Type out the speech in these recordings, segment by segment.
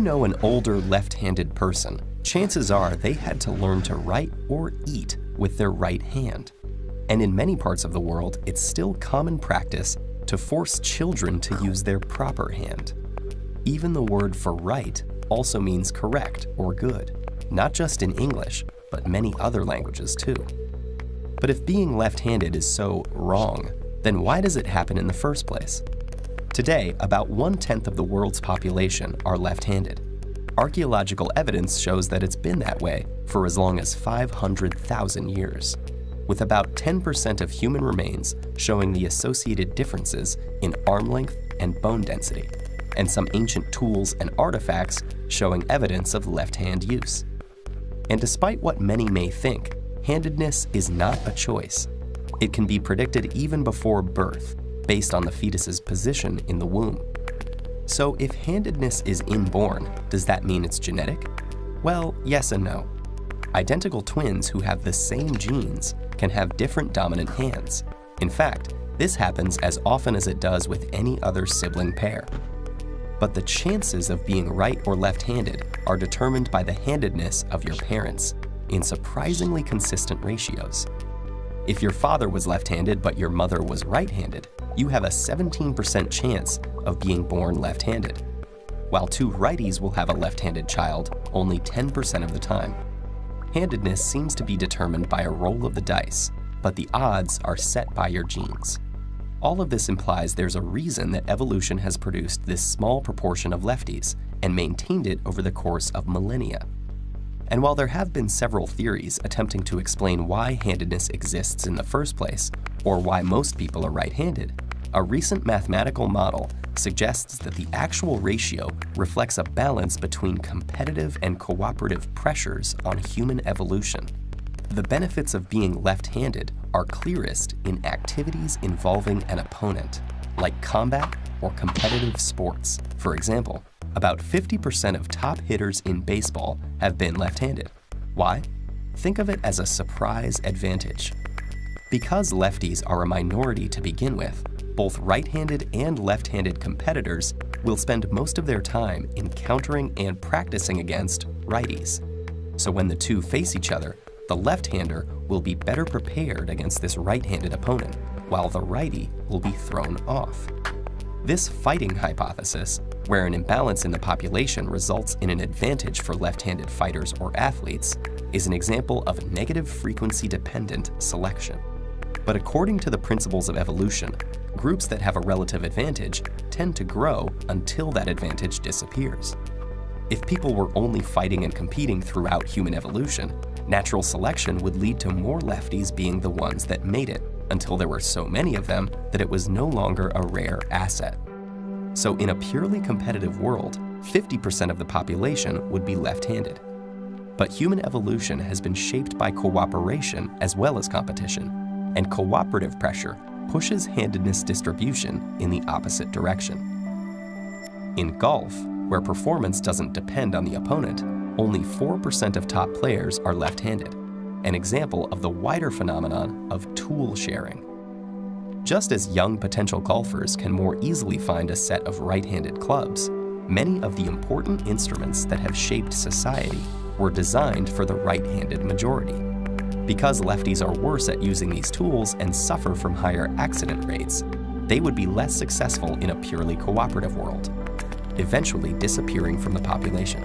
know an older left-handed person, chances are they had to learn to write or eat with their right hand. And in many parts of the world, it's still common practice to force children to use their proper hand. Even the word for right also means correct or good, not just in English, but many other languages too. But if being left-handed is so wrong, then why does it happen in the first place? Today, about 1/10 of the world's population are left-handed. Archaeological evidence shows that it's been that way for as long as 500,000 years, with about 10% of human remains showing the associated differences in arm length and bone density, and some ancient tools and artifacts showing evidence of left-hand use. And despite what many may think, handedness is not a choice. It can be predicted even before birth, based on the fetus's position in the womb. So if handedness is inborn, does that mean it's genetic? Well, yes and no. Identical twins who have the same genes can have different dominant hands. In fact, this happens as often as it does with any other sibling pair. But the chances of being right or left-handed are determined by the handedness of your parents in surprisingly consistent ratios. If your father was left-handed but your mother was right-handed, you have a 17% chance of being born left-handed, while two righties will have a left-handed child only 10% of the time. Handedness seems to be determined by a roll of the dice, but the odds are set by your genes. All of this implies there's a reason that evolution has produced this small proportion of lefties and maintained it over the course of millennia. And while there have been several theories attempting to explain why handedness exists in the first place, or why most people are right-handed, a recent mathematical model suggests that the actual ratio reflects a balance between competitive and cooperative pressures on human evolution. The benefits of being left-handed are clearest in activities involving an opponent, like combat or competitive sports. For example, about 50% of top hitters in baseball have been left-handed. Why? Think of it as a surprise advantage. Because lefties are a minority to begin with, both right-handed and left-handed competitors will spend most of their time encountering and practicing against righties. So when the two face each other, the left-hander will be better prepared against this right-handed opponent, while the righty will be thrown off. This fighting hypothesis, where an imbalance in the population results in an advantage for left-handed fighters or athletes, is an example of negative frequency-dependent selection. But according to the principles of evolution, groups that have a relative advantage tend to grow until that advantage disappears. If people were only fighting and competing throughout human evolution, natural selection would lead to more lefties being the ones that made it, until there were so many of them that it was no longer a rare asset. So in a purely competitive world, 50% of the population would be left-handed. But human evolution has been shaped by cooperation as well as competition, and cooperative pressure pushes handedness distribution in the opposite direction. In golf, where performance doesn't depend on the opponent, only 4% of top players are left-handed, an example of the wider phenomenon of tool sharing. Just as young potential golfers can more easily find a set of right-handed clubs, many of the important instruments that have shaped society were designed for the right-handed majority. Because lefties are worse at using these tools and suffer from higher accident rates, they would be less successful in a purely cooperative world, eventually disappearing from the population.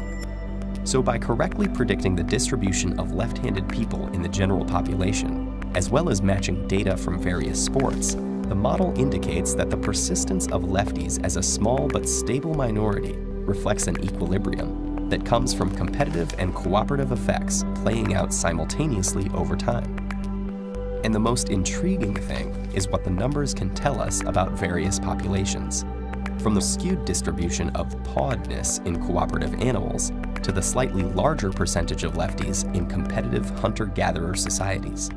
So by correctly predicting the distribution of left-handed people in the general population, as well as matching data from various sports, the model indicates that the persistence of lefties as a small but stable minority reflects an equilibrium that comes from competitive and cooperative effects playing out simultaneously over time. And the most intriguing thing is what the numbers can tell us about various populations, from the skewed distribution of pawedness in cooperative animals to the slightly larger percentage of lefties in competitive hunter-gatherer societies.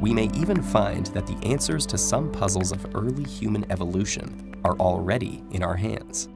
We may even find that the answers to some puzzles of early human evolution are already in our hands.